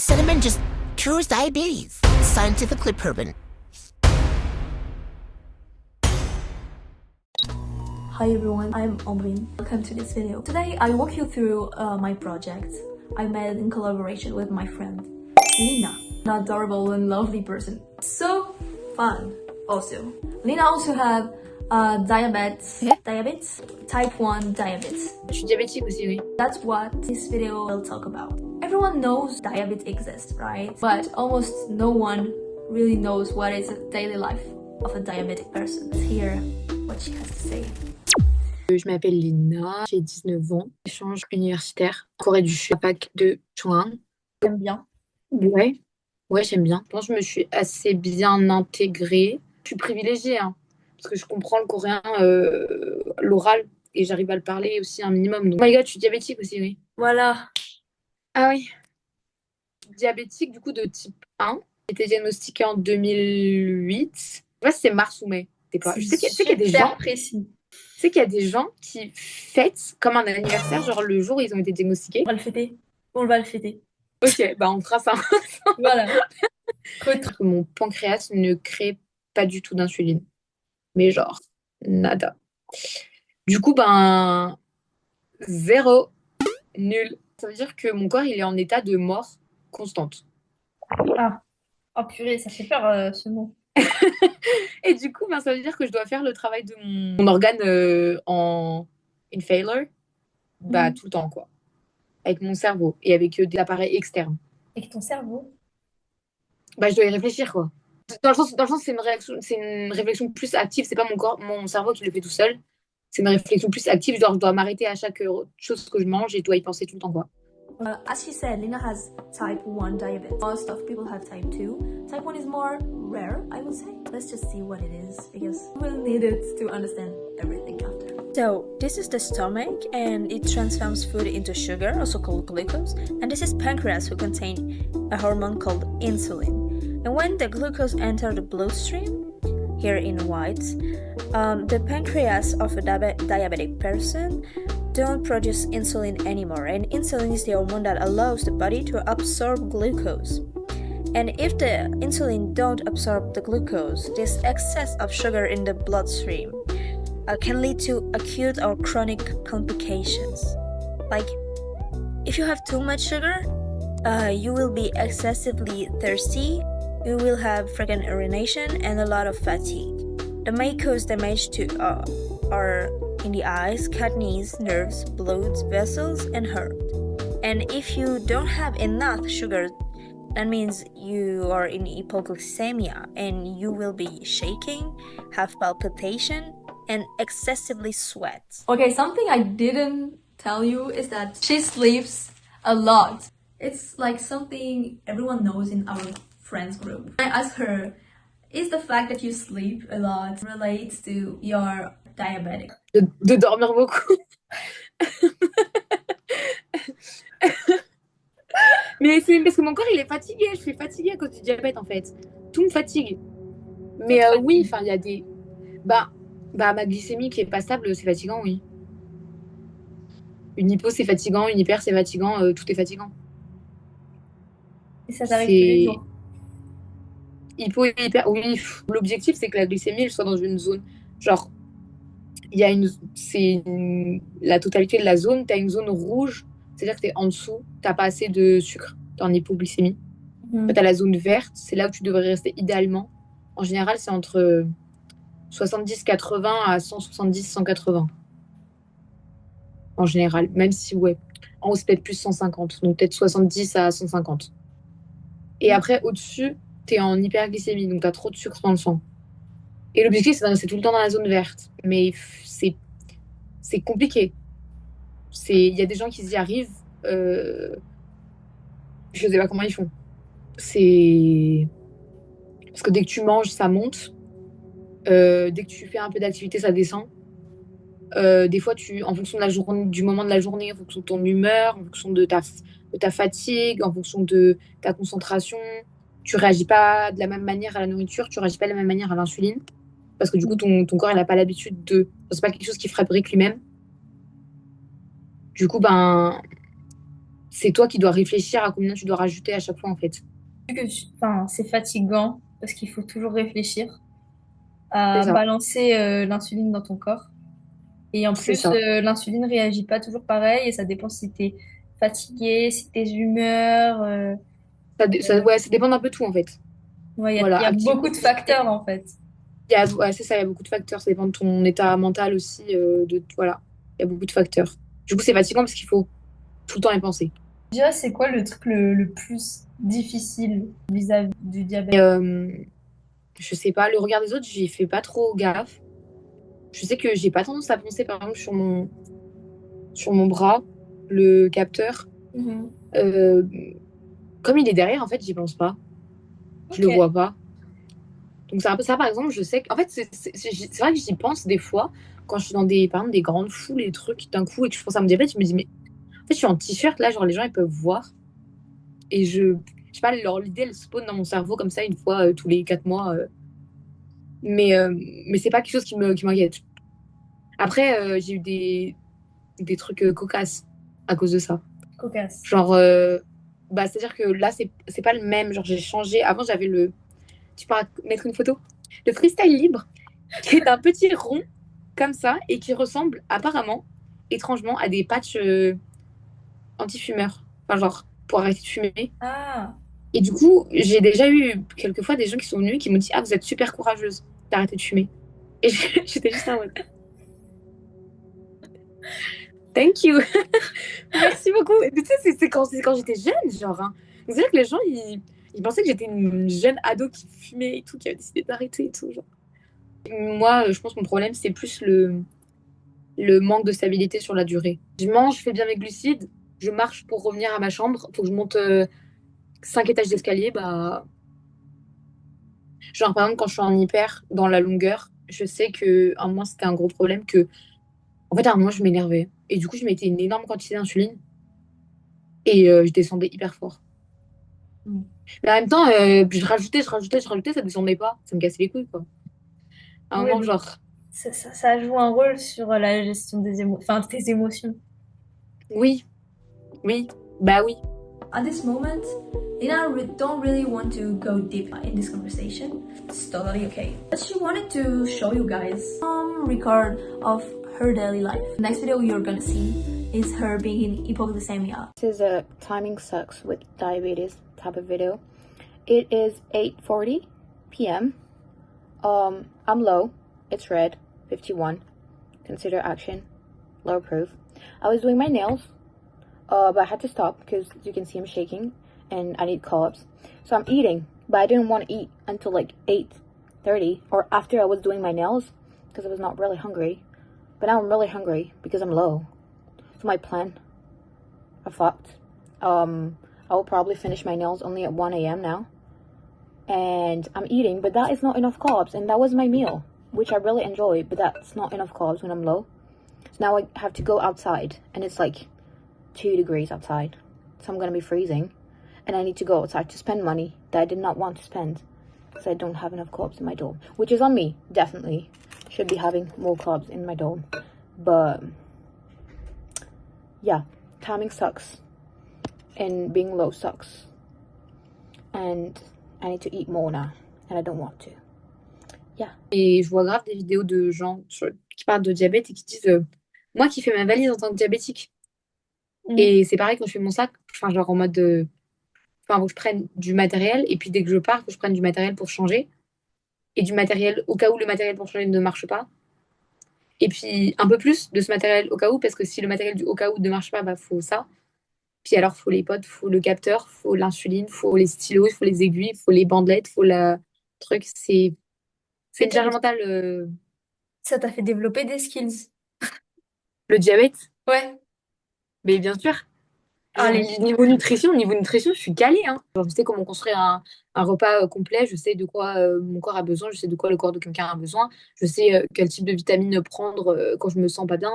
Cinnamon just cures diabetes. Scientifically proven. Hi everyone, I'm Omrin. Welcome to this video. Today I walk you through my project I made in collaboration with my friend Lina, an adorable and lovely person. So fun. Also, Lina also have diabetes, type 1 diabetes. Je suis diabétique aussi, oui. That's what this video will talk about. Everyone knows diabetes exists, right? But almost no one really knows what is the daily life of a diabetic person. Let's hear what she has to say. Je m'appelle Lina, j'ai 19 ans, échange universitaire, Corée du Sud, fac de Chouin. J'aime bien. Ouais, j'aime bien. Je pense que je me suis assez bien intégrée. Je suis privilégiée, hein, parce que je comprends le coréen, l'oral, et j'arrive à le parler aussi un minimum. Donc... Oh my god, je suis diabétique aussi, oui. Voilà. Ah oui. Diabétique, du coup, de type 1. J'ai été diagnostiquée en 2008. Je sais pas si c'est mars ou mai. Je sais qu'il y a des gens... précis. Tu sais qu'il y a des gens qui fêtent comme un anniversaire, genre le jour où ils ont été diagnostiqués. On va le fêter. On va le fêter. Ok, bah on fera ça. Voilà. Mon pancréas ne crée pas du tout d'insuline. Mais genre, nada. Du coup, ben, zéro, nul. Ça veut dire que mon corps, il est en état de mort constante. Ah. Oh purée, ça fait peur ce mot. Et du coup, ben, ça veut dire que je dois faire le travail de mon organe en failure, bah, tout le temps, quoi. Avec mon cerveau et avec des appareils externes. Avec ton cerveau? Bah, je dois y réfléchir, quoi. Dans le sens, c'est une réflexion plus active. C'est pas mon cerveau qui le fait tout seul. C'est une réflexion plus active. Genre, je dois m'arrêter à chaque chose que je mange et je dois y penser tout le temps, quoi. As she said, Lina has type 1 diabetes. Most of people have type 2. Type 1 is more rare, I would say. Let's just see what it is, because we'll need it to understand everything after. So, this is the stomach, and it transforms food into sugar, also called glucose. And this is pancreas, who contain a hormone called insulin. And when the glucose enters the bloodstream, here in white, the pancreas of a diabetic person don't produce insulin anymore, and insulin is the hormone that allows the body to absorb glucose. And if the insulin don't absorb the glucose, this excess of sugar in the bloodstream can lead to acute or chronic complications. Like, if you have too much sugar, you will be excessively thirsty, you will have frequent urination and a lot of fatigue. That may cause damage to our in the eyes, kidneys, nerves, blood vessels, and heart. And if you don't have enough sugar, that means you are in hypoglycemia and you will be shaking, have palpitation, and excessively sweat. Okay, something I didn't tell you is that she sleeps a lot. It's like something everyone knows in our friends group. I asked her, is the fact that you sleep a lot relates to your diabetic? De dormir beaucoup. Mais c'est parce que mon corps, il est fatigué. Je suis fatiguée à cause du diabète, en fait. Tout me fatigue. Mais oui, enfin, il y a des... Bah, ma glycémie qui est pas stable, c'est fatigant, oui. Une hypo, c'est fatigant. Une hyper, c'est fatigant. Tout est fatigant. Et ça t'arrive tous les jours? Hypo et hyper, oui. L'objectif, c'est que la glycémie, elle soit dans une zone... Genre, il y a la totalité de la zone. Tu as une zone rouge, c'est-à-dire que tu es en dessous, tu n'as pas assez de sucre, tu es en hypoglycémie. Tu as la zone verte, c'est là où tu devrais rester idéalement. En général, c'est entre 70-80 à 170-180. En général, même si, ouais, en haut, c'est peut-être plus 150, donc peut-être 70 à 150. Et après, au-dessus, tu es en hyperglycémie, donc tu as trop de sucre dans le sang. Et l'objectif, c'est de rester tout le temps dans la zone verte. Mais c'est compliqué. Il y a des gens qui y arrivent. Je ne sais pas comment ils font. Parce que dès que tu manges, ça monte. Dès que tu fais un peu d'activité, ça descend. Des fois, en fonction de la journée, du moment de la journée, en fonction de ton humeur, en fonction de ta fatigue, en fonction de ta concentration, tu réagis pas de la même manière à la nourriture, tu réagis pas de la même manière à l'insuline. Parce que du coup, ton corps, il n'a pas l'habitude de... C'est pas quelque chose qu'il fabrique lui-même. Du coup, ben... c'est toi qui dois réfléchir à combien tu dois rajouter à chaque fois, en fait. Enfin, c'est fatigant parce qu'il faut toujours réfléchir C'est à ça. balancer l'insuline dans ton corps. Et en C'est plus, ça. l'insuline réagit pas toujours pareil et ça dépend si t'es fatigué, si tes humeurs. Ouais, ça dépend d'un peu tout, en fait. Ouais, Voilà, il y a beaucoup activité de physique. facteurs en fait. Ouais, c'est ça, il y a beaucoup de facteurs. Ça dépend de ton état mental aussi. Voilà, il y a beaucoup de facteurs. Du coup, c'est fatigant parce qu'il faut tout le temps y penser. Déjà, c'est quoi le truc le plus difficile vis-à-vis du diabète? Et, je sais pas, le regard des autres, j'y fais pas trop gaffe. Je sais que j'ai pas tendance à penser, par exemple, sur mon bras, le capteur. Mhm. Euh, Comme il est derrière, en fait, j'y pense pas. Je le Ok. vois pas. Donc, c'est un peu ça, par exemple, je sais que. En fait, c'est vrai que j'y pense des fois, quand je suis dans par exemple, des grandes foules et des trucs d'un coup et que je pense à mon diabète, je me dis, mais en fait, je suis en t-shirt, là, genre, les gens, ils peuvent voir. Et je sais pas, l'idée, elle spawn dans mon cerveau comme ça, une fois tous les 4 mois. Mais, euh, mais c'est pas quelque chose qui m'inquiète. Après, j'ai eu des trucs cocasses à cause de ça. Cocasse. Genre, bah, c'est-à-dire que là, c'est pas le même. Genre, j'ai changé. Avant, j'avais tu peux mettre une photo? Le freestyle libre, qui est un petit rond, comme ça, et qui ressemble apparemment, étrangement, à des patchs anti-fumeurs. Enfin, genre, pour arrêter de fumer. Ah, Et du coup, j'ai déjà eu quelquefois des gens qui sont venus qui m'ont dit, ah, vous êtes super courageuse d'arrêter de fumer. Et j'étais juste en mode, thank you. Merci beaucoup. Et tu sais, c'est quand j'étais jeune, genre. Hein. C'est-à-dire que les gens, ils pensaient que j'étais une jeune ado qui fumait et tout, qui avait décidé d'arrêter et tout. Genre. Moi, je pense que mon problème, c'est plus le manque de stabilité sur la durée. Je mange, je fais bien mes glucides, je marche pour revenir à ma chambre. Faut que je monte 5 étages d'escalier. Bah, genre, par exemple, quand je suis en hyper dans la longueur, je sais que à un moment, c'était un gros problème que, en fait, à un moment, je m'énervais. Et du coup, je mettais une énorme quantité d'insuline et je descendais hyper fort. mm. Mais en même temps, je rajoutais, ça descendait pas. Ça me cassait les couilles, quoi. À un Ouais, moment, donc genre, ça joue un rôle sur la gestion des enfin, tes émotions. oui, oui, bah oui. At this moment, Lina don't really want to go deep in this conversation. It's totally okay. But she wanted to show you guys some record of her daily life. Next video you're gonna see is her being in hypoglycemia. This is a timing sucks with diabetes type of video. It is 8:40 p.m. I'm low. It's red. 51. Consider action. Low proof. I was doing my nails, but I had to stop because you can see I'm shaking and I need carbs. So I'm eating, but I didn't want to eat until like 8:30 or after I was doing my nails because I was not really hungry. But now I'm really hungry because I'm low. So my plan, I fucked. I will probably finish my nails only at 1 a.m. now. And I'm eating, but that is not enough carbs. And that was my meal, which I really enjoy, but that's not enough carbs when I'm low. So now I have to go outside, and it's like 2 degrees outside. So I'm gonna be freezing. And I need to go outside to spend money that I did not want to spend because I don't have enough carbs in my dome, which is on me, definitely. Should be having more carbs in my dome. But yeah, timing sucks. And being low sucks. And I need to eat more now. And I don't want to. Yeah. Et je vois grave des vidéos de gens qui parlent de diabète et qui disent moi qui fais ma valise en tant que diabétique. Mm. Et c'est pareil quand je fais mon sac, enfin, genre en mode enfin, faut que je prenne du matériel et puis dès que je pars, que je prenne du matériel pour changer et du matériel au cas où le matériel pour changer ne marche pas. Et puis un peu plus de ce matériel au cas où, parce que si le matériel du au cas où ne marche pas, bah faut ça. Puis alors, faut les potes, faut le capteur, faut l'insuline, faut les stylos, faut les aiguilles, faut les bandelettes, faut la truc. C'est une charge mentale. Ça t'a fait développer des skills. Le diabète, Ouais. mais bien sûr. Allez. Niveau nutrition, je suis calée. Hein. Genre, je sais comment construire un repas complet, je sais de quoi mon corps a besoin, je sais de quoi le corps de quelqu'un a besoin, je sais quel type de vitamine prendre quand je me sens pas bien.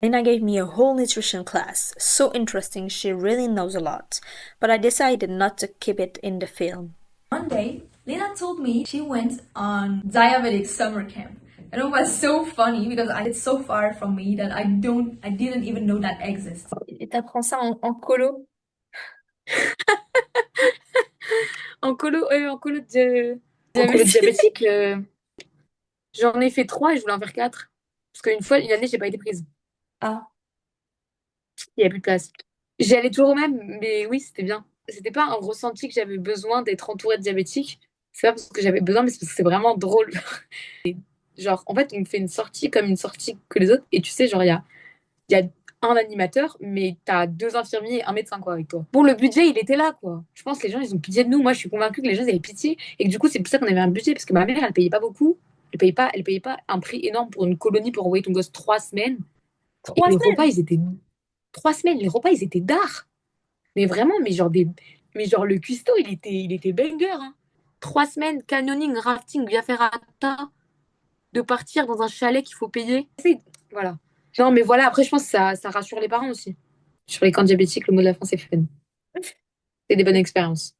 Lina gave me a whole nutrition class. So interesting, she really knows a lot. But I decided not to keep it in the film. One day, Lina told me she went on diabetic summer camp. And it was so funny because it's so far from me that I didn't even know that exists. Et t'apprends ça en colo? En colo diabétique, j'en ai fait 3 et je voulais en faire 4. Parce une année, j'ai pas été prise. Ah. Il n'y avait plus de place. J'y allais toujours au même, mais oui, c'était bien. C'était pas un ressenti que j'avais besoin d'être entourée de diabétiques. C'est pas parce que j'avais besoin, mais c'est parce que c'est vraiment drôle. Genre, en fait, on me fait une sortie comme une sortie que les autres. Et tu sais, genre, il y a un animateur, mais t'as 2 infirmiers et un médecin, quoi, avec toi. Bon, le budget, il était là, quoi. Je pense que les gens, ils ont pitié de nous. Moi, je suis convaincue que les gens, ils avaient pitié. Et que du coup, c'est pour ça qu'on avait un budget. Parce que ma mère, elle payait pas beaucoup. Elle payait pas un prix énorme pour une colonie pour envoyer ton gosse 3 semaines. Et 3 les semaines? repas, ils étaient 3 semaines. Les repas, ils étaient d'art. Mais vraiment, mais genre le cuistot, il était banger, hein. 3 semaines, canyoning, rafting, via ferrata, de partir dans un chalet qu'il faut payer. Voilà. Non, mais voilà, après, je pense que ça rassure les parents aussi. Sur les camps diabétiques, le mot de la fin, c'est fun. C'est des bonnes expériences.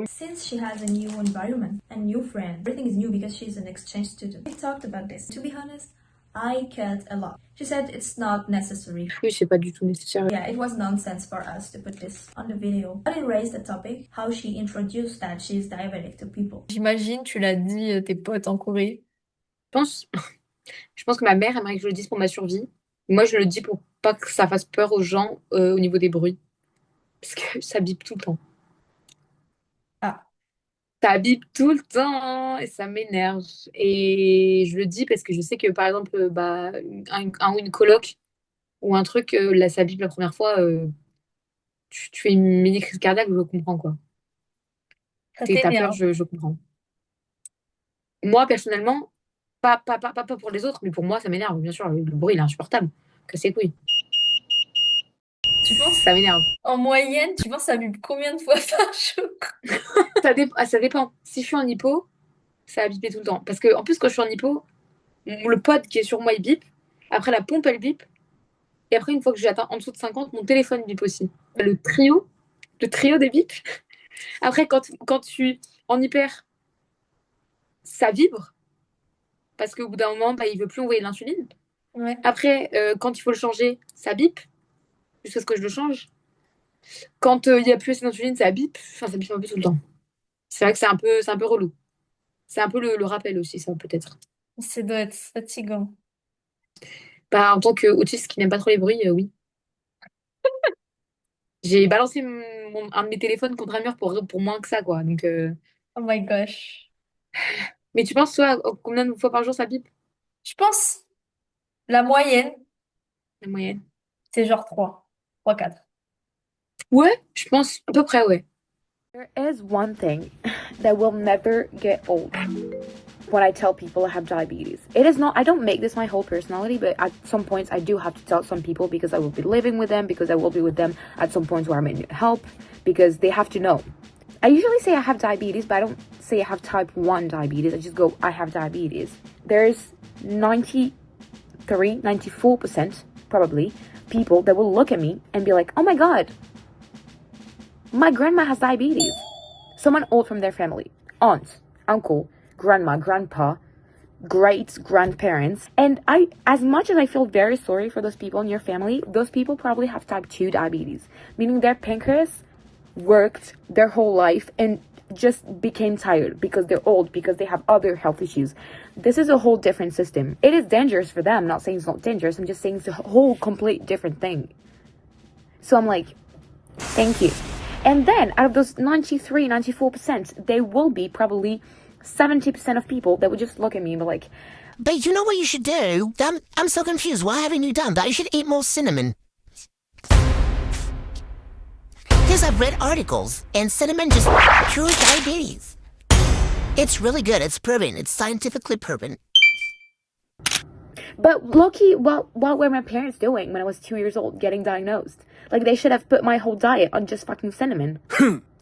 Since she has a new environment and new friend, everything is new because she's an exchange student. We talked about this. To be honest, I cared a lot. She said it's not necessary. Oui, c'est pas du tout nécessaire. Yeah, it was nonsense for us to put this on the video. But it raised the topic, how she introduced that she's diabetic to people. J'imagine, tu l'as dit à tes potes en Corée. Je pense que ma mère aimerait que je le dise pour ma survie. Moi, je le dis pour pas que ça fasse peur aux gens au niveau des bruits. Parce que ça bip tout le temps. Ah. Ça bip tout le temps et ça m'énerve. Et je le dis parce que je sais que, par exemple, bah, une coloc ou un truc, là, ça bip la première fois, tu fais une mini crise cardiaque, je comprends, quoi. Ça T'as peur, t'énerve. je comprends. Moi, personnellement, pas pour les autres, mais pour moi, ça m'énerve. Bien sûr, le bruit, il est insupportable. Casse les couilles. Tu penses, Ça m'énerve. en moyenne, tu penses ça bip combien de fois par jour? Ça dépend. Si je suis en hypo, ça va biper tout le temps. Parce que, en plus, quand je suis en hypo, le pod qui est sur moi, il bip. Après, la pompe, elle bip. Et après, une fois que j'ai atteint en dessous de 50, mon téléphone bip aussi. Le trio des bips. Après, quand tu suis en hyper, ça vibre. Parce qu'au bout d'un moment, bah, il veut plus envoyer de l'insuline. Ouais. Après, quand il faut le changer, ça bip. Jusqu'à ce que je le change. Quand il n'y a plus assez d'insuline, ça bip. Enfin, ça bip un peu tout le temps. C'est vrai que c'est un peu relou. C'est un peu le rappel aussi, ça, peut-être. Ça doit être fatigant. Bah, en tant qu'autiste qui n'aime pas trop les bruits, oui. J'ai balancé un de mes téléphones contre un mur pour moins que ça, quoi. Donc, Oh my gosh. mais tu penses, toi, combien de fois par jour ça bip, Je pense, la moyenne, la moyenne? c'est genre 3. 3, 4. Ouais, je pense à peu près, ouais. There is one thing that will never get old when I tell people I have diabetes. It is not, I don't make this my whole personality, but at some points I do have to tell some people because I will be living with them, because I will be with them at some points where I may need help, because they have to know. I usually say I have diabetes, but I don't say I have type 1 diabetes. I just go, I have diabetes. There's 94% probably people that will look at me and be like, oh my God, my grandma has diabetes. Someone old from their family, aunt, uncle, grandma, grandpa, great grandparents. And as much as I feel very sorry for those people in your family, those people probably have type 2 diabetes, meaning their pancreas worked their whole life and just became tired because they're old, because they have other health issues. This is a whole different system. It is dangerous for them. I'm not saying it's not dangerous. I'm just saying it's a whole complete different thing. So I'm like, thank you. And then out of those 93, 94%, there will be probably 70% of people that would just look at me and be like, But you know what you should do? I'm so confused. Why haven't you done that? You should eat more cinnamon. Because I've read articles, and cinnamon just cures diabetes. It's really good. It's proven. It's scientifically proven. but Loki, what were my parents doing when I was 2 years old getting diagnosed? Like, they should have put my whole diet on just fucking cinnamon.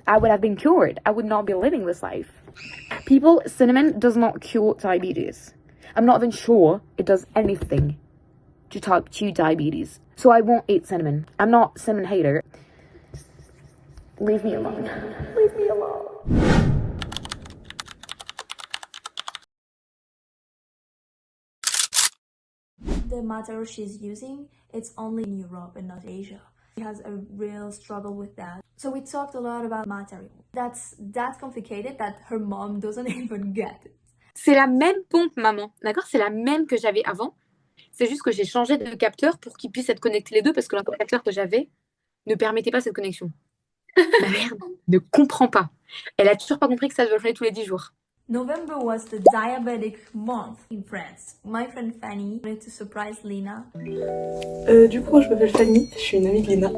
I would have been cured. I would not be living this life. People, cinnamon does not cure diabetes. I'm not even sure it does anything to type 2 diabetes. So I won't eat cinnamon. I'm not a cinnamon hater. Leave me alone. Leave me alone. the material she's using, it's only in Europe and not Asia. She has a real struggle with that. So we talked a lot about material. That's that complicated that her mom doesn't even get it. C'est la même pompe, maman. D'accord? C'est la même que j'avais avant. C'est juste que j'ai changé de capteur pour qu'ils puissent être connectés les deux parce que le capteur que j'avais ne permettait pas cette connexion. Ma mère ne comprend pas. Elle a toujours pas compris que ça devait changer tous les 10 jours. November was the diabetic month in France. My friend Fanny wanted to surprise Lina. Du coup, moi je m'appelle Fanny, je suis une amie de Lina.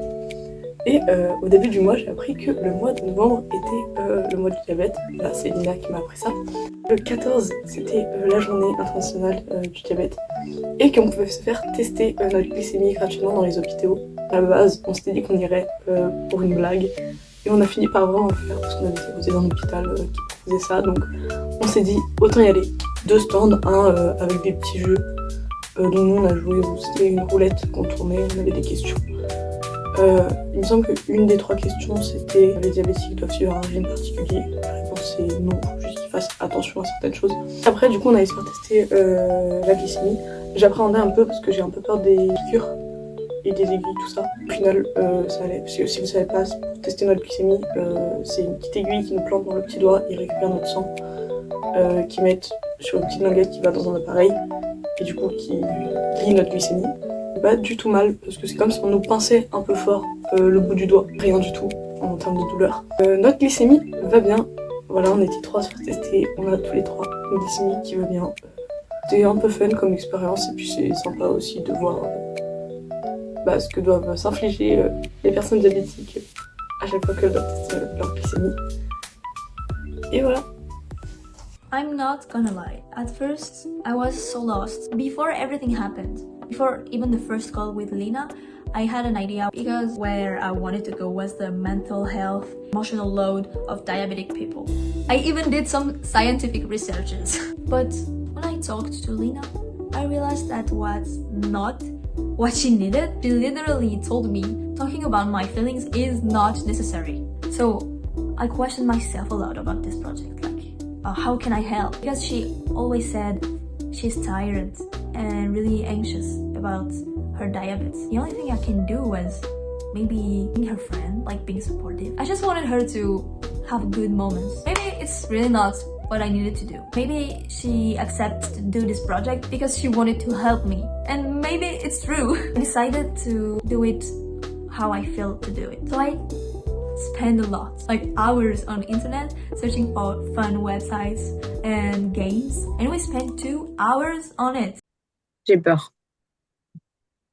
Et au début du mois, j'ai appris que le mois de novembre était le mois du diabète. Là, c'est Lina qui m'a appris ça. Le 14, c'était la journée internationale du diabète. Et qu'on pouvait se faire tester notre glycémie gratuitement dans les hôpitaux. À la base, on s'était dit qu'on irait pour une blague. Et on a fini par vraiment le faire parce qu'on avait été posé dans un hôpital qui proposait ça. Donc on s'est dit, autant y aller. 2 stands, un avec des petits jeux dont nous on a joué, où c'était une roulette qu'on tournait, on avait des questions. Il me semble qu'une des 3 questions c'était les diabétiques doivent suivre un régime particulier. La réponse c'est non, il faut juste qu'ils fassent attention à certaines choses. Après du coup on allait se faire tester la glycémie. J'appréhendais un peu parce que j'ai un peu peur des piqûres et des aiguilles, tout ça. Au final, ça allait. Parce que si vous savez pas, pour tester notre glycémie, c'est une petite aiguille qui nous plante dans le petit doigt, ils récupèrent notre sang, qui mettent sur une petite languette qui va dans un appareil, et du coup qui lit notre glycémie. Pas du tout mal, parce que c'est comme si on nous pinçait un peu fort le bout du doigt. Rien du tout, en termes de douleur. Notre glycémie va bien. Voilà, on était 3 à se faire tester, on a tous les 3 une glycémie qui va bien. C'était un peu fun comme expérience, et puis c'est sympa aussi de voir ce que doivent s'infliger les personnes diabétiques à chaque fois qu'elles doivent tester leur glycémie. Et voilà. I'm not gonna lie. At first, I was so lost. Before everything happened, before even the first call with Lina, I had an idea because where I wanted to go was the mental health, emotional load of diabetic people. I even did some scientific researches. But when I talked to Lina, I realized that was not what she needed. She literally told me talking about my feelings is not necessary. So I questioned myself a lot about this project, like how can I help? Because she always said she's tired and really anxious about her diabetes. The only thing I can do was maybe being her friend, like being supportive. I just wanted her to have good moments. Maybe it's really not what I needed to do. Maybe she accepted to do this project because she wanted to help me. And maybe it's true. I decided to do it how I feel to do it. So I spend a lot, like hours on the internet searching for fun websites and games. And we spent 2 hours on it. J'ai peur.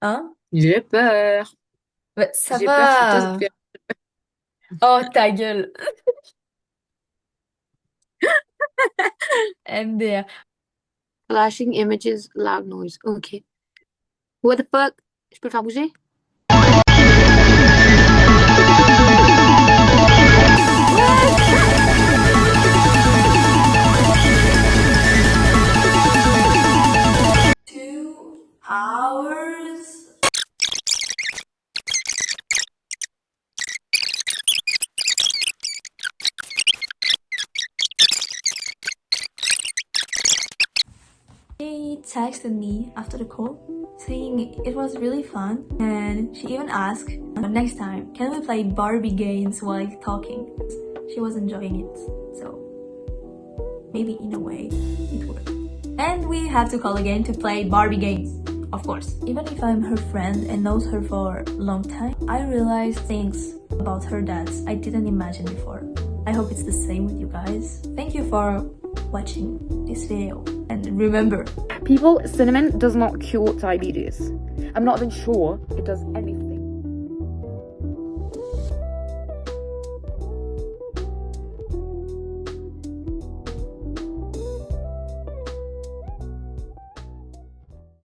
Hein? J'ai peur. Bah, ça J'ai peur, je suis va. tous- Oh, ta gueule. MDR. Flashing images, loud noise. Ok. What the fuck? Je peux le faire bouger? Hours. She texted me after the call saying it was really fun, and she even asked next time can we play Barbie games while talking. She was enjoying it, so maybe in a way it worked. And we have to call again to play Barbie games, of course. Even if I'm her friend and knows her for a long time, I realized things about her that I didn't imagine before. I hope it's the same with you guys. Thank you for watching this video. And remember, People, cinnamon does not cure diabetes. I'm not even sure it does anything.